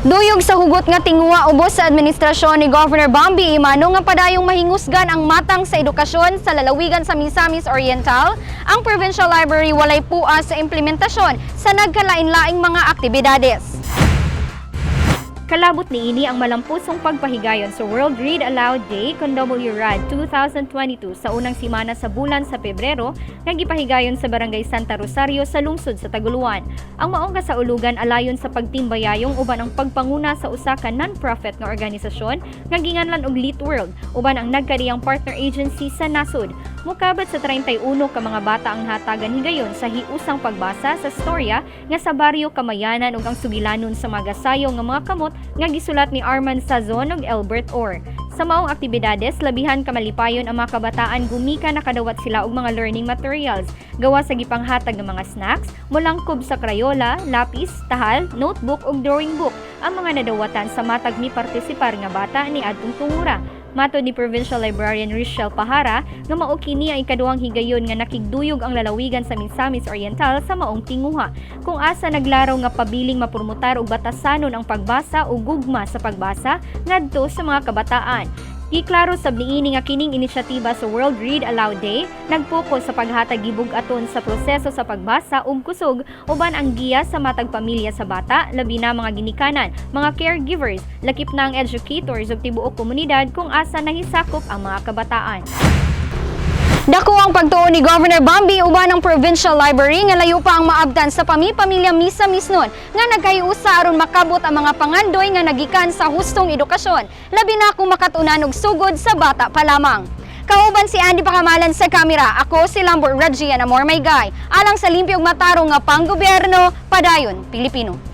Duyog sa hugot nga tinguha ubos sa administrasyon ni Governor Bambi Imano nga padayong mahingusgan ang matang sa edukasyon sa lalawigan sa Misamis Oriental, ang Provincial Library walay puas sa implementasyon sa nagkalain-laing mga aktibidades. Kalabot niini ang malampusong pagpahigayon sa World Read Aloud Day kon WRAD 2022 sa unang simana sa bulan sa Pebrero nga gipahigayon sa Barangay Santa Rosario sa lungsod sa Taguluan. Ang maong kasaulugan alayon sa pagtimbayayong uban ang pagpanguna sa usa ka non-profit nga organisasyon nga ginganlan og Lit World uban ang nagkariyang partner agency sa nasud. Mukabat sa 31 ka mga bata ang hatagan higayon sa hiusang pagbasa sa storya nga sa Baryo Kamayanan ug ang sugilanon sa magasayo nga mga kamot nga gisulat ni Arman Sazon ug Albert Orr. Sa maong aktibidades, labihan kamalipayon ang mga kabataan gumika nakadawat sila og mga learning materials gawa sa gipanghatag ng mga snacks, mulangkob sa krayola, lapis, tahal, notebook ug drawing book ang mga nadawatan sa matag mi partisipar nga bata ni adtong tungura. Matod ni Provincial Librarian Richelle Pahara nga mao kini ang ikaduhang higayon nga nakigduyog ang lalawigan sa Misamis Oriental sa maong tinguha, kung asa naglaraw nga pabiling mapurmutar og batasanon ang pagbasa o gugma sa pagbasa ngadto sa mga kabataan. Giklaro sab niini nga kining inisyatiba sa World Read Aloud Day nagpokus sa paghatag gibug-aton sa proseso sa pagbasa ug kusog uban ang giya sa matag pamilya sa bata, labi na mga ginikanan, mga caregivers, lakip na ang educators ug tibuok komunidad kung asa nahisakop ang mga kabataan. Dako ang pagtuon ni Governor Bambi uban ang Provincial Library nga layo pa ang maabtan sa pamilya Misamis nun nga nagkayusa aron makabot ang mga pangandoy nga nagikan sa hustong edukasyon, labi na kung makatunan og sugod sa bata pa lamang. Kauban si Andy Pakamalan sa kamera, ako si Lambert Reggie and Amor May Guy, alang sa limpyog matarong nga panggobyerno, padayon Pilipino.